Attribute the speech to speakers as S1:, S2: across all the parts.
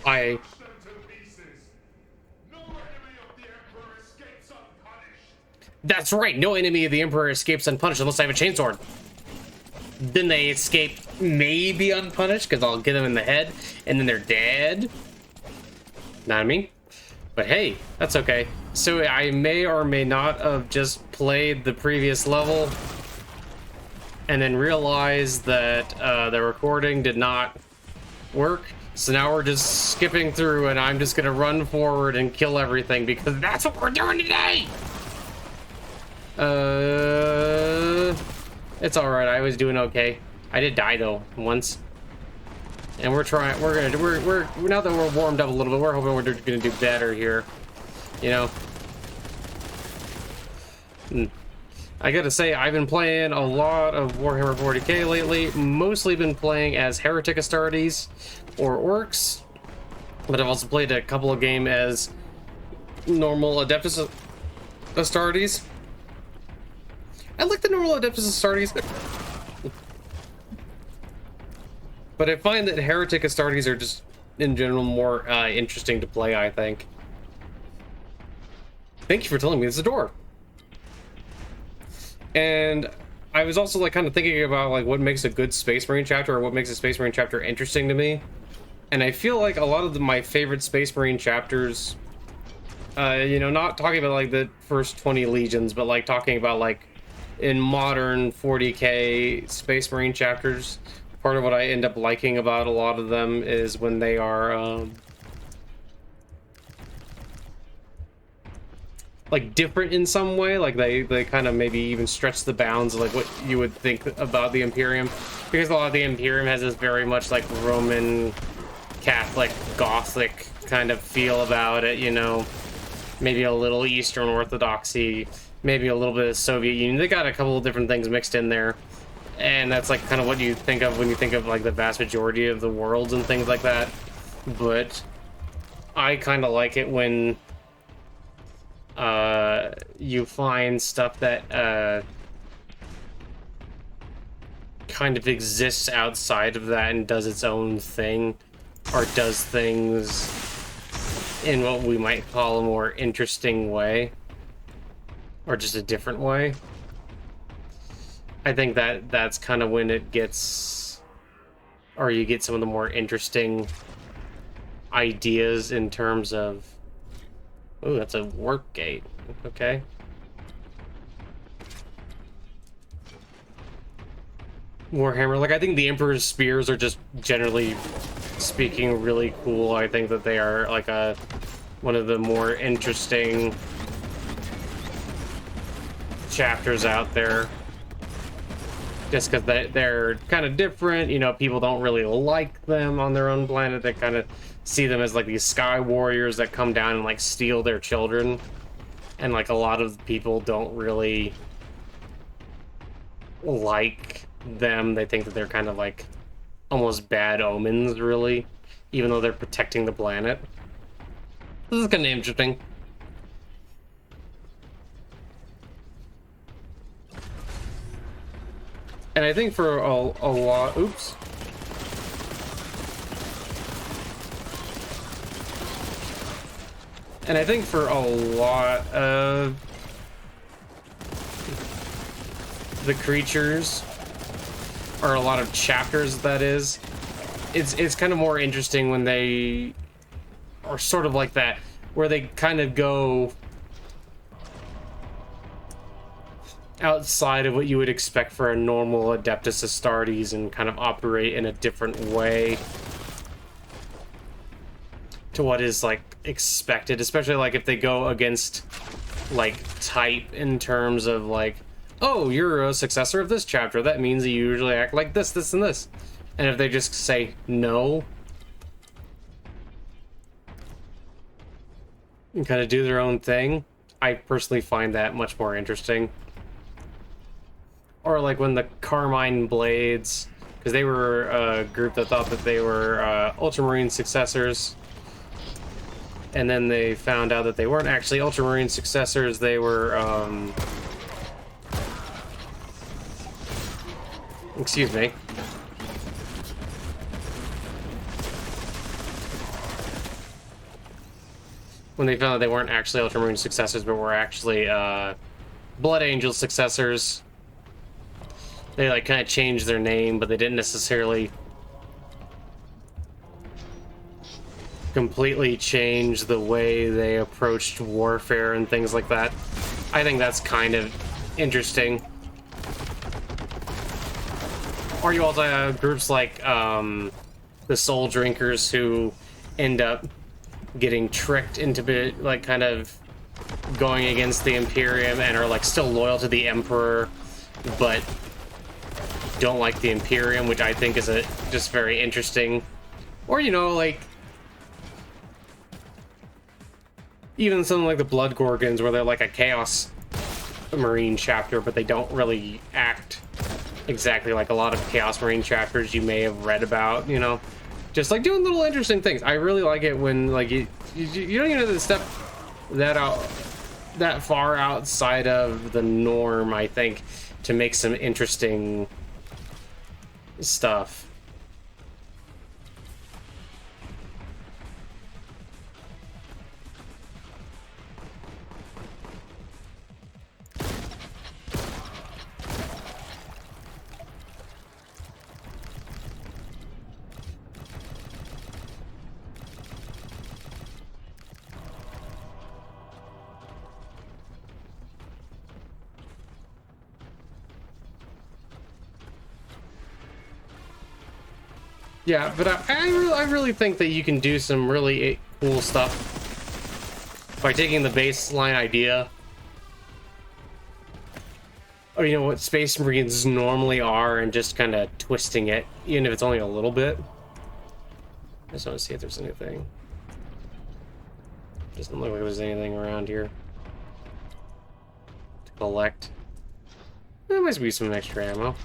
S1: I That's right, no enemy of the Emperor escapes unpunished unless I have a chainsword. Then they escape maybe unpunished, because I'll get them in the head, and then they're dead. Not me. But hey, that's okay. So I may or may not have just played the previous level, and then realized that the recording did not work. So now we're just skipping through, and I'm just gonna run forward and kill everything, because that's what we're doing today! It's alright, I was doing okay. I did die though, once. And we're now that we're warmed up a little bit, we're hoping we're gonna do better here. You know? I gotta say, I've been playing a lot of Warhammer 40k lately, mostly been playing as Heretic Astartes or Orcs, but I've also played a couple of games as normal Adeptus Astartes. I like the normal Adeptus Astartes, but I find that Heretic Astartes are just, in general, more interesting to play, I think. Thank you for telling me it's a door. And I was also like kind of thinking about like what makes a good Space Marine chapter, or what makes a Space Marine chapter interesting to me. And I feel like a lot of my favorite Space Marine chapters, you know, not talking about like the first 20 legions, but like talking about like in modern 40k Space Marine chapters, part of what I end up liking about a lot of them is when they are like different in some way, like they kind of maybe even stretch the bounds of like what you would think about the Imperium, because a lot of the Imperium has this very much like Roman Catholic Gothic kind of feel about it, you know, maybe a little Eastern Orthodoxy, maybe a little bit of Soviet Union. They got a couple of different things mixed in there, and that's like kind of what you think of when you think of like the vast majority of the worlds and things like that. But I kind of like it when you find stuff that kind of exists outside of that and does its own thing, or does things in what we might call a more interesting way, or just a different way. I think that that's kind of when it gets, or you get some of the more interesting ideas in terms of, oh, that's a warp gate. Okay. Warhammer, like I think the Emperor's spears are just generally speaking really cool. I think that they are like one of the more interesting chapters out there, just because they're kind of different. You know, people don't really like them on their own planet. They kind of see them as like these sky warriors that come down and like steal their children, and like a lot of people don't really like them. They think that they're kind of like almost bad omens, really, even though they're protecting the planet. This is kind of interesting. And I think for a lot, oops. And I think for a lot of the creatures, or a lot of chapters, that is, it's kind of more interesting when they are sort of like that, where they kind of go outside of what you would expect for a normal Adeptus Astartes and kind of operate in a different way to what is like expected, especially like if they go against like type in terms of like, oh, you're a successor of this chapter, that means you usually act like this, this, and this. And if they just say no and kind of do their own thing, I personally find that much more interesting. Or like when the Carmine Blades, because they were a group that thought that they were Ultramarine successors, and then they found out that they weren't actually Ultramarine successors, they were excuse me. when they found out they weren't actually Ultramarine successors, but were actually Blood Angel successors. They like kind of changed their name, but they didn't necessarily completely change the way they approached warfare and things like that. I think that's kind of interesting. Or you also have groups like the Soul Drinkers who end up getting tricked into like kind of going against the Imperium and are like still loyal to the Emperor, but don't like the Imperium, which I think is just very interesting. Or, you know, like even something like the Blood Gorgons, where they're like a Chaos Marine chapter, but they don't really act exactly like a lot of Chaos Marine chapters you may have read about, you know? Just like doing little interesting things. I really like it when like you don't even have to step that far outside of the norm, I think, to make some interesting stuff. Yeah, but I really think that you can do some really cool stuff by taking the baseline idea, or you know what Space Marines normally are, and just kind of twisting it, even if it's only a little bit. I just want to see if there's anything. Doesn't look like there's anything around here to collect. There might be some extra ammo.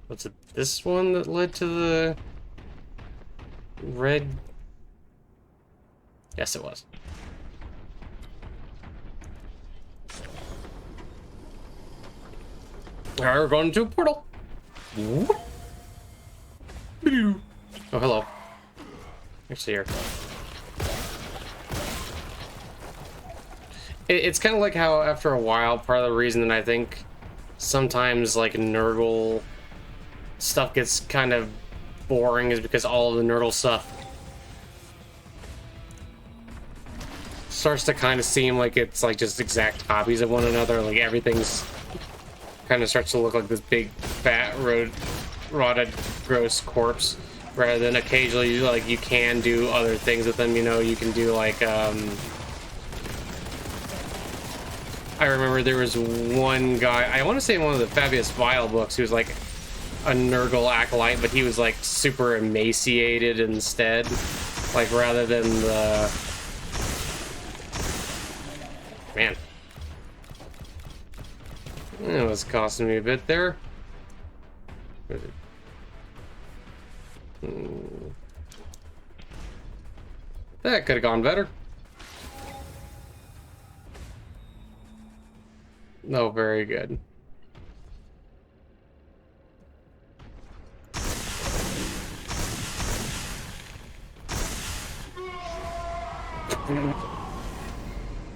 S1: What's it? This one that led to the red? Yes, it was. Alright, we're going into a portal. Oh, hello. Actually, here. It's kind of like how, after a while, part of the reason that I think sometimes, like, Nurgle stuff gets kind of boring is because all of the Nurgle stuff starts to kind of seem like it's like just exact copies of one another. Like everything's kind of starts to look like this big fat rotted gross corpse, rather than occasionally like you can do other things with them. You know, you can do like I remember there was one guy, I want to say in one of the Fabius Vile books, who was like a Nurgle acolyte, but he was like super emaciated instead, like rather than the man. It was costing me a bit there. That could have gone better. No, very good.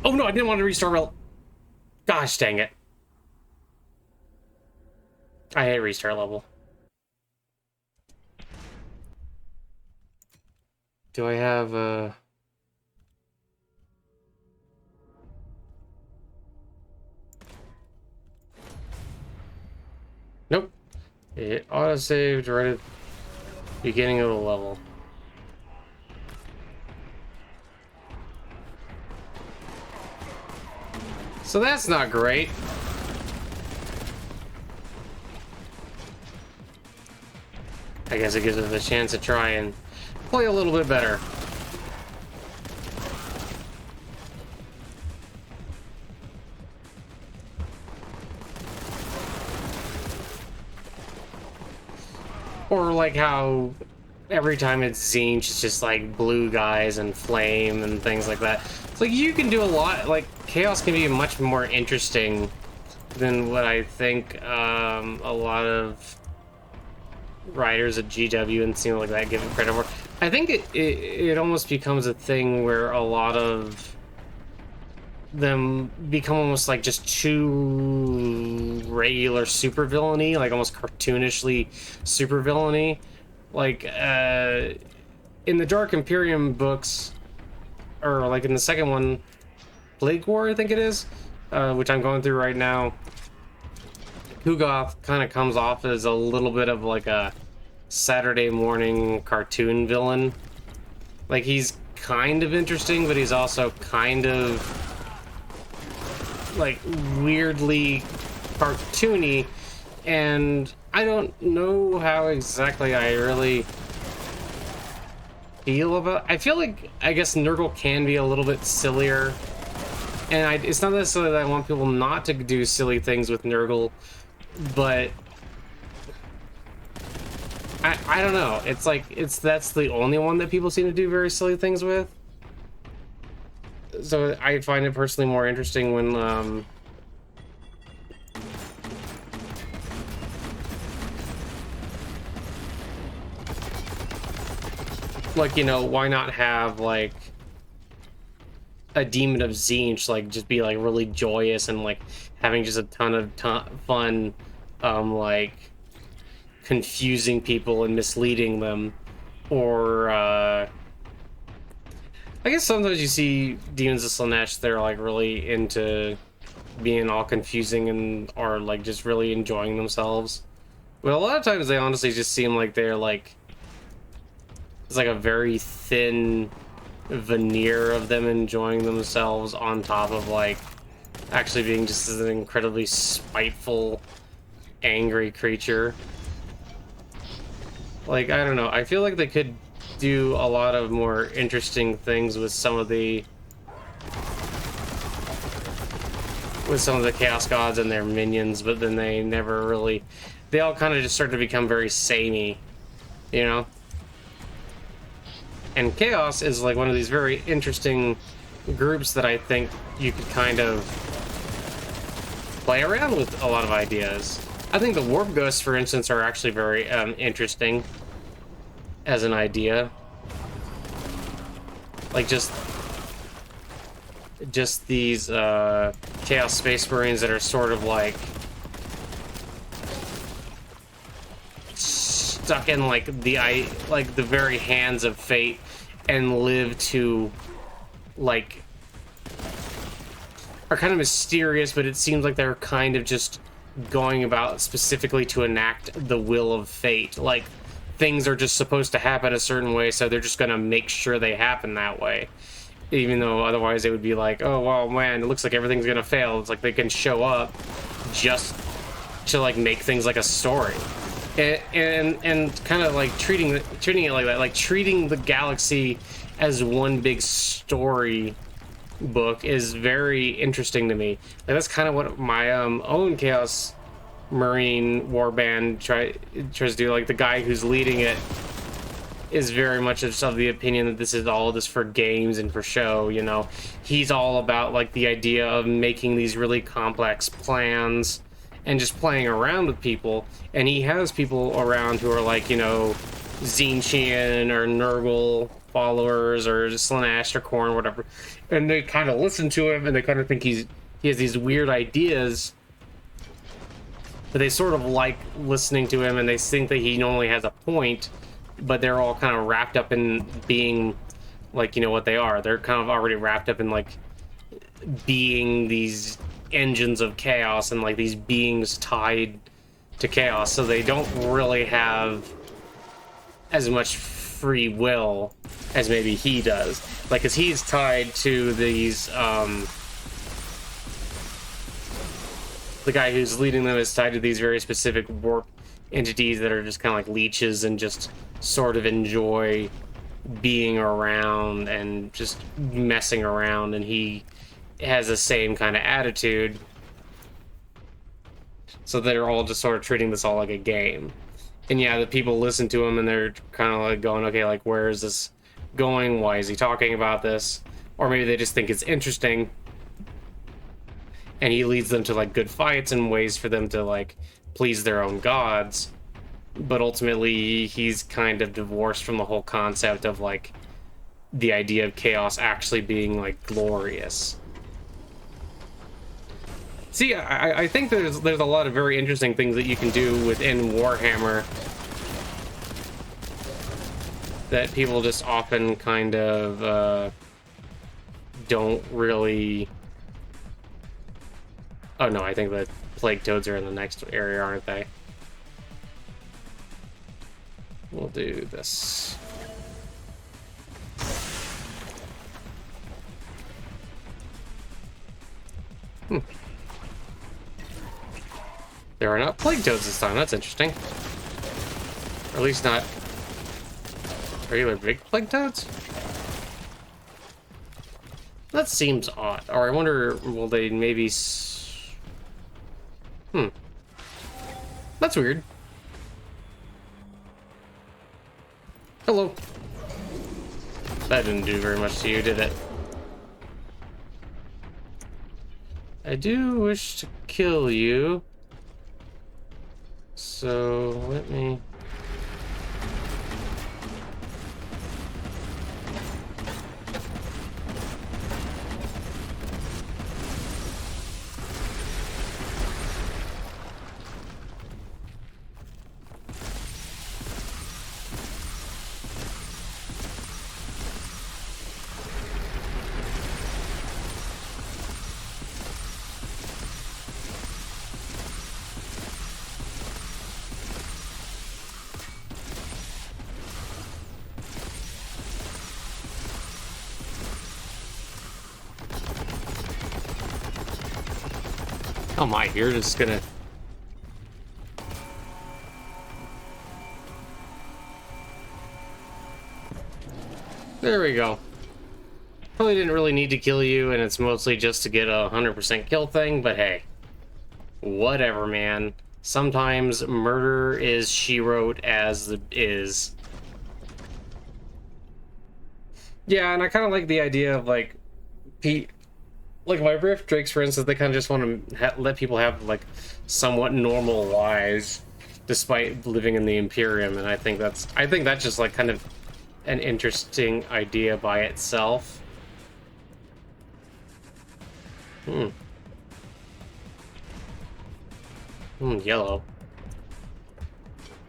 S1: Oh no, I didn't want to restart real. Gosh dang it. I hate restart level. Do I have a... Nope. It auto-saved right at the beginning of the level. So that's not great. I guess it gives us a chance to try and play a little bit better. Or like how every time it's Zinch, it's just like blue guys and flame and things like that. It's like you can do a lot, like Chaos can be much more interesting than what I think a lot of writers at GW and things like that give it credit for. I think it almost becomes a thing where a lot of them become almost like just too regular supervillainy, like almost cartoonishly supervillainy. Like in the Dark Imperium books, or like in the second one, Plague War, I think it is, which I'm going through right now. Hugoth kind of comes off as a little bit of like a Saturday morning cartoon villain. Like, he's kind of interesting, but he's also kind of like weirdly cartoony, and I don't know how exactly I really feel about. I feel like, I guess Nurgle can be a little bit sillier, and it's not necessarily that I want people not to do silly things with Nurgle, but I don't know. It's like that's the only one that people seem to do very silly things with. So I find it personally more interesting when like, you know, why not have like a demon of Tzeentch like just be like really joyous and like having just a ton of fun like confusing people and misleading them, or I guess sometimes you see demons of Slaanesh, they're like really into being all confusing and are like just really enjoying themselves, but a lot of times they honestly just seem like they're like, it's like a very thin veneer of them enjoying themselves on top of like actually being just an incredibly spiteful, angry creature. Like, I don't know, I feel like they could do a lot of more interesting things with some of the Chaos Gods and their minions, but then they never really, they all kind of just start to become very samey, you know? And Chaos is like one of these very interesting groups that I think you could kind of play around with a lot of ideas. I think the Warp Ghosts, for instance, are actually very interesting as an idea. Like just these Chaos Space Marines that are sort of like stuck in like the very hands of fate and live to like, are kind of mysterious, but it seems like they're kind of just going about specifically to enact the will of fate. Like, things are just supposed to happen a certain way, so they're just gonna make sure they happen that way, even though otherwise it would be like, oh well, man, it looks like everything's gonna fail. It's like they can show up just to like make things like a story, and kind of like treating it like that, like treating the galaxy as one big story book is very interesting to me. Like, that's kind of what my own Chaos Marine warband tries to do. Like, the guy who's leading it is very much of the opinion that this is all just for games and for show, you know. He's all about like the idea of making these really complex plans and just playing around with people, and he has people around who are like, you know, Tzeentchian or Nurgle followers or Slaanesh or Khorne, whatever, and they kind of listen to him and they kind of think he has these weird ideas, but they sort of like listening to him and they think that he normally has a point, but they're all kind of wrapped up in being like, you know what they are, they're kind of already wrapped up in like being these engines of chaos and like these beings tied to chaos, so they don't really have as much free will as maybe he does, like, because he's tied to these the guy who's leading them is tied to these very specific warp entities that are just kind of like leeches and just sort of enjoy being around and just messing around, and he has the same kind of attitude, so they're all just sort of treating this all like a game. And yeah, the people listen to him and they're kind of like going, okay, like, where is this going? Why is he talking about this? Or maybe they just think it's interesting. and he leads them to like good fights and ways for them to like please their own gods. But ultimately, he's kind of divorced from the whole concept of like the idea of chaos actually being like glorious. See, I think there's a lot of very interesting things that you can do within Warhammer that people just often kind of don't really. Oh no, I think the plague toads are in the next area, aren't they? We'll do this. There are not plague toads this time. That's interesting. Or at least not regular big plague toads. That seems odd. Or I wonder, will they maybe... That's weird. Hello. That didn't do very much to you, did it? I do wish to kill you. So, let me... Oh my, you're just gonna... There we go. Probably didn't really need to kill you, and it's mostly just to get a 100% kill thing, but hey. Whatever, man. Sometimes murder is she wrote as the is. Yeah, and I kind of like the idea of, like, like my Rift Drakes, for instance, they kind of just want to let people have like somewhat normal lives despite living in the Imperium, and I think that's just like kind of an interesting idea by itself. Yellow.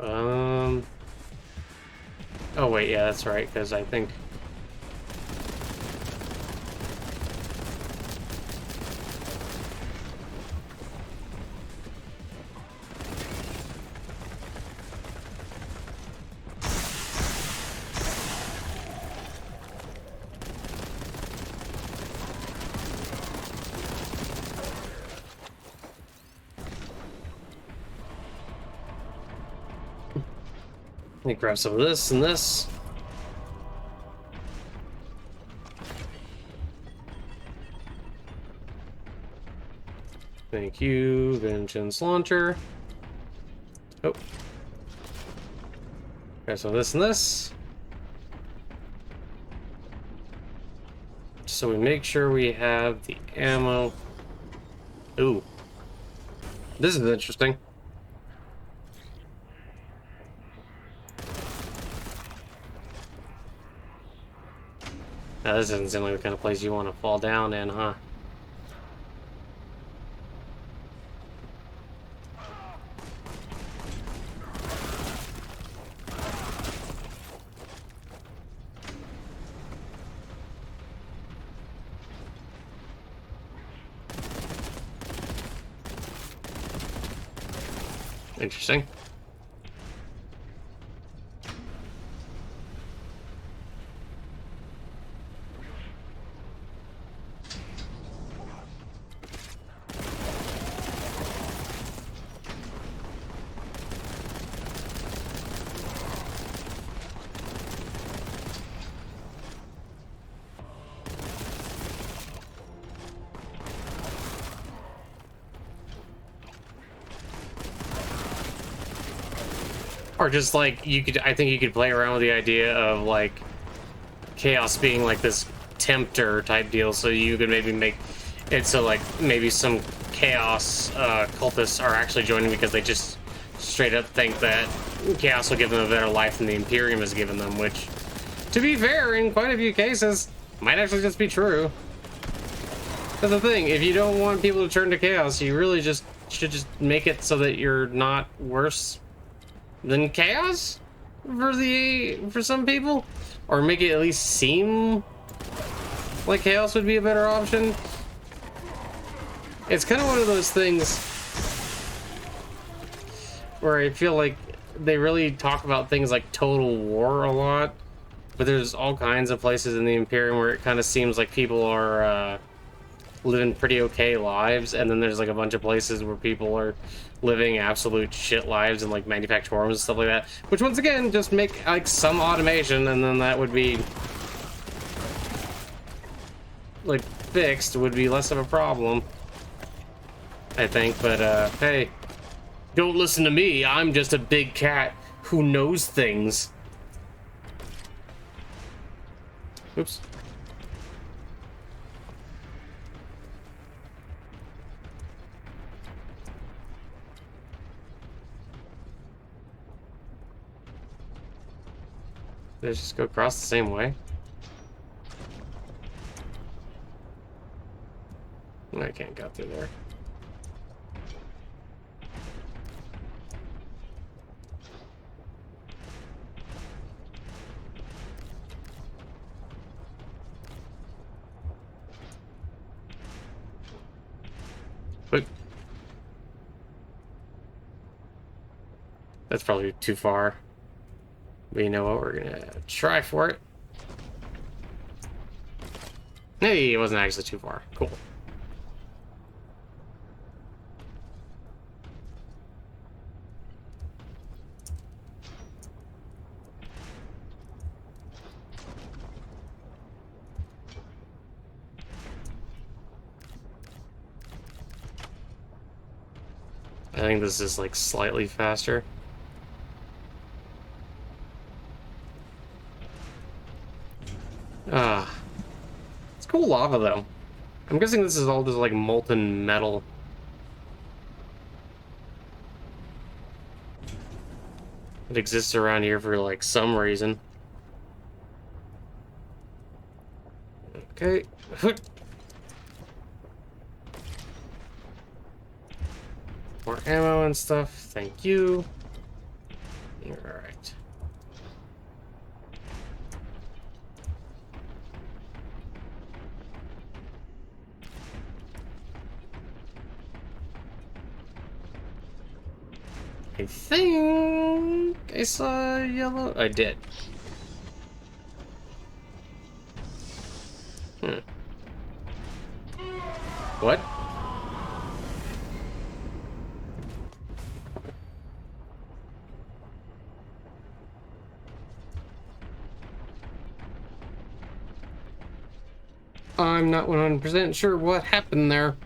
S1: Oh wait, yeah, that's right, because I think. Let me grab some of this and this. Thank you, Vengeance Launcher. Oh. Grab some of this and this. So we make sure we have the ammo. Ooh. This is interesting. Now, this doesn't seem like the kind of place you want to fall down in, huh? Interesting. Or just like I think you could play around with the idea of like chaos being like this tempter type deal, so you could maybe make And so, like, maybe some Chaos cultists are actually joining because they just straight up think that Chaos will give them a better life than the Imperium has given them, which, to be fair, in quite a few cases, might actually just be true. That's the thing, if you don't want people to turn to Chaos, you really just should just make it so that you're not worse than Chaos for some people, or make it at least seem like Chaos would be a better option. It's kind of one of those things where I feel like they really talk about things like total war a lot, but there's all kinds of places in the Imperium where it kind of seems like people are living pretty okay lives, and then there's like a bunch of places where people are living absolute shit lives in like manufactorums and stuff like that, which once again just make like some automation, and then that would be like fixed, would be less of a problem, I think. But hey, don't listen to me, I'm just a big cat who knows things. Oops. Let's just go across the same way. I can't go through there. But that's probably too far. But you know what? We're gonna try for it. Hey, it wasn't actually too far. Cool. I think this is like slightly faster. It's cool lava though. I'm guessing this is all just like molten metal. It exists around here for like some reason. Okay. More ammo and stuff. Thank you. All right. I think I saw yellow. I did. What? I'm not 100% sure what happened there.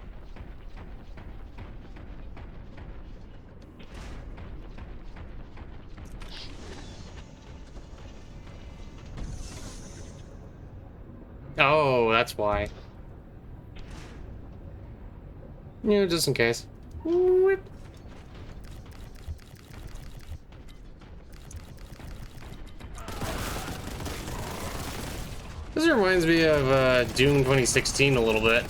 S1: Oh, that's why. Yeah, just in case. Whip. This reminds me of Doom 2016 a little bit.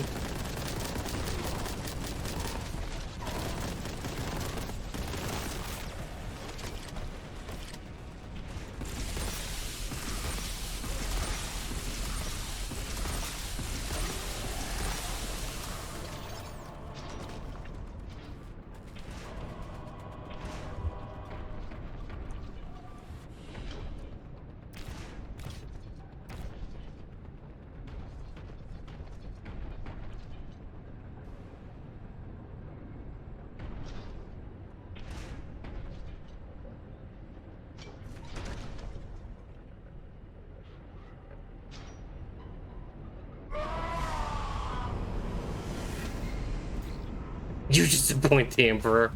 S1: You disappoint the Emperor.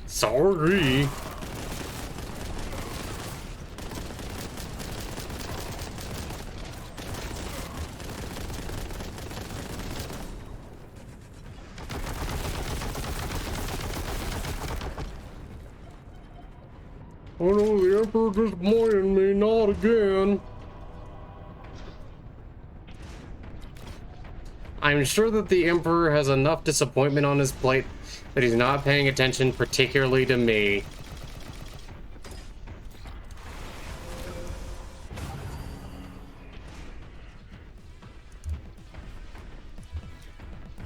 S1: Sorry. Oh no, the Emperor disappointed me, not again. I'm sure that the Emperor has enough disappointment on his plate that he's not paying attention, particularly to me.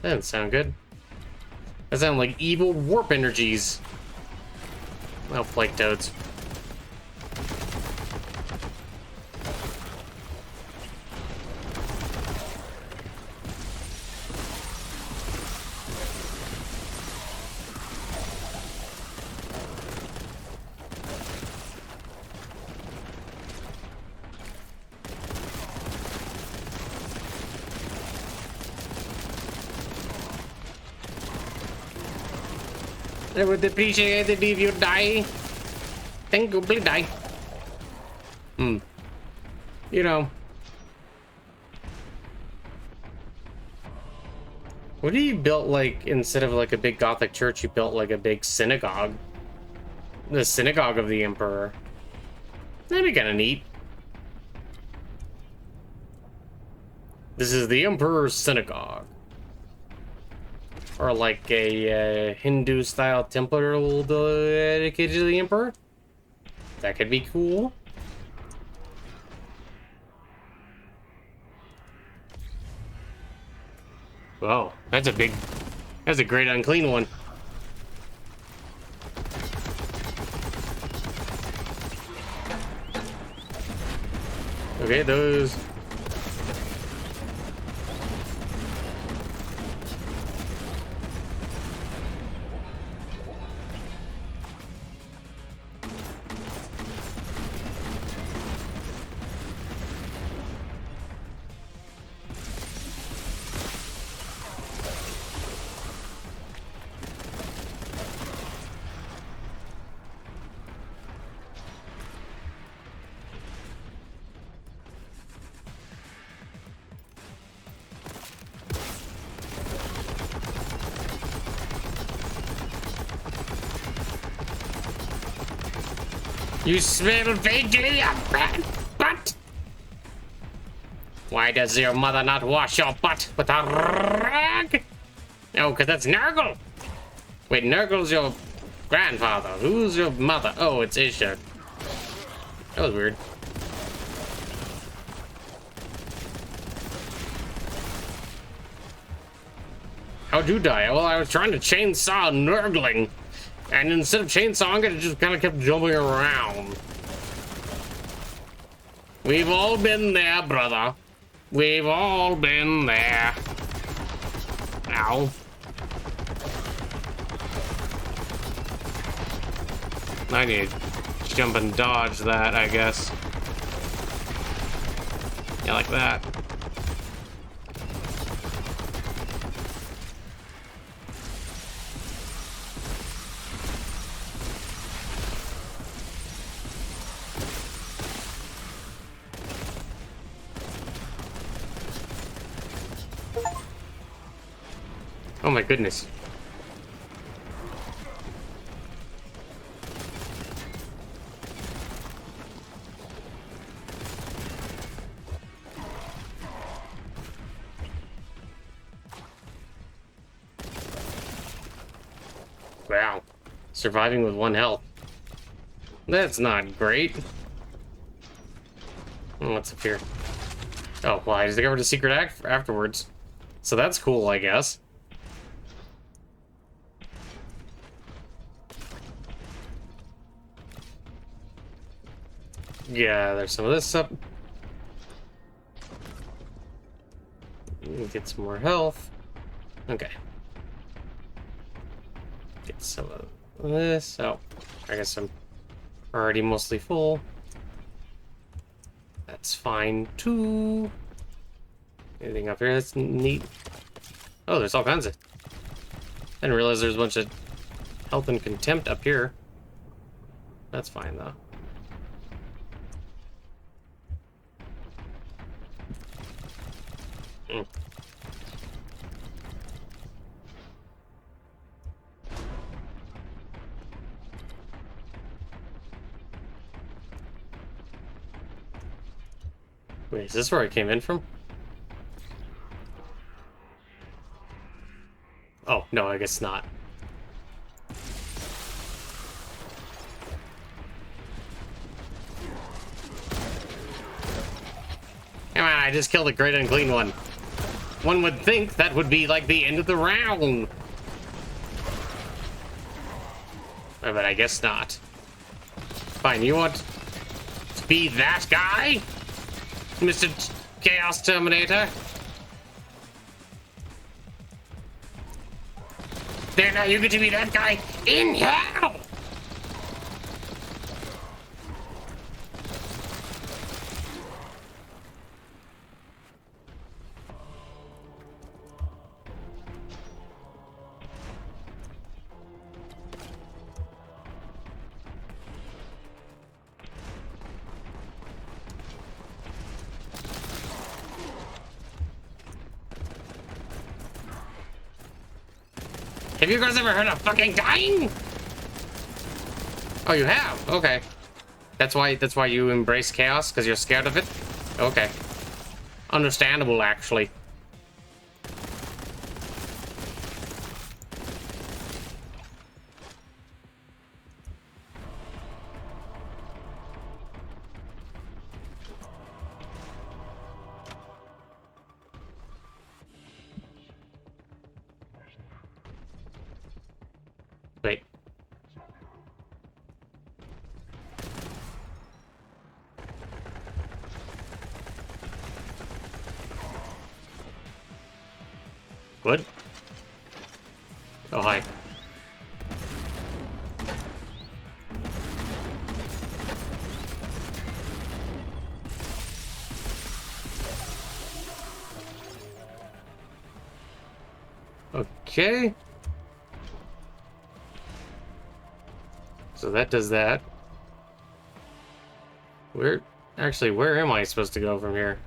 S1: That doesn't sound good. That sounds like evil warp energies. Well, flake toads. I would appreciate it if you die. Thank you, please die. You know. What if you built, like, instead of like a big Gothic church, you built like a big synagogue? The synagogue of the Emperor. That'd be kind of neat. This is the Emperor's synagogue. Or like a Hindu-style temple dedicated to the Emperor. That could be cool. Whoa, that's a great unclean one. Okay, those. You smell vaguely a bad butt? Why does your mother not wash your butt with a rag? Oh, because that's Nurgle. Wait, Nurgle's your grandfather. Who's your mother? Oh, it's Isha. That was weird. How'd you die? Well, I was trying to chainsaw Nurgling. And instead of chainsawing it, it just kind of kept jumping around. We've all been there, brother. We've all been there. Ow. I need to jump and dodge that, I guess. Yeah, like that. Oh my goodness. Wow. Surviving with 1 health. That's not great. What's up here? Oh, well, I discovered a secret act afterwards. So that's cool, I guess. Yeah, there's some of this up. Get some more health. Okay. Get some of this. Oh, I guess I'm already mostly full. That's fine too. Anything up here that's neat? Oh, there's all kinds of. I didn't realize there's a bunch of health and contempt up here. That's fine though. Wait, is this where I came in from? Oh, no, I guess not. Come on, I just killed a great unclean one. One would think that would be like the end of the round. But I guess not. Fine, you want to be that guy? Mr. Chaos Terminator? There, now you get to be that guy in hell! Have you guys ever heard of fucking dying? Oh, you have? Okay. That's why you embrace chaos, because you're scared of it? Okay. Understandable, actually. Wait. Good. Oh, hi. Okay. So that does that. Where am I supposed to go from here?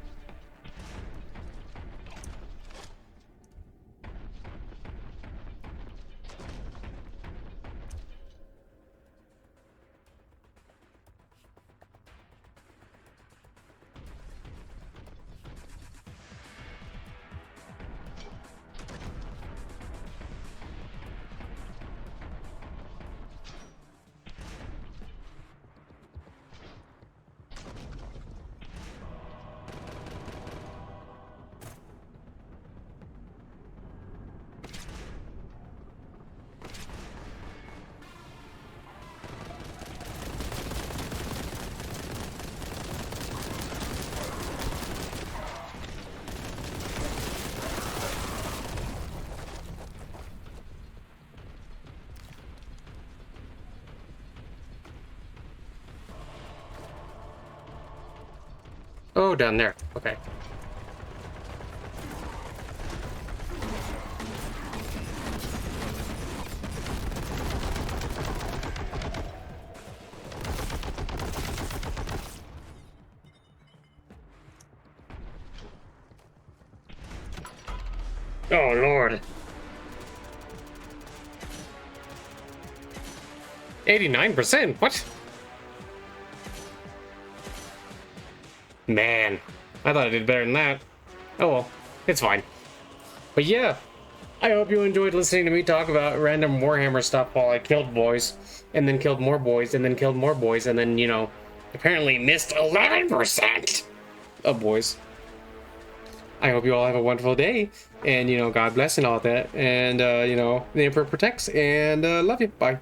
S1: Oh, down there. Okay. Oh, Lord. 89%? What? Man, I thought I did better than that. Oh well, it's fine. But yeah, I hope you enjoyed listening to me talk about random Warhammer stuff while I killed boys, and then killed more boys, and then killed more boys, and then, you know, apparently missed 11% of boys. I hope you all have a wonderful day, and, you know, God bless and all that, and, you know, the Emperor protects, and love you. Bye.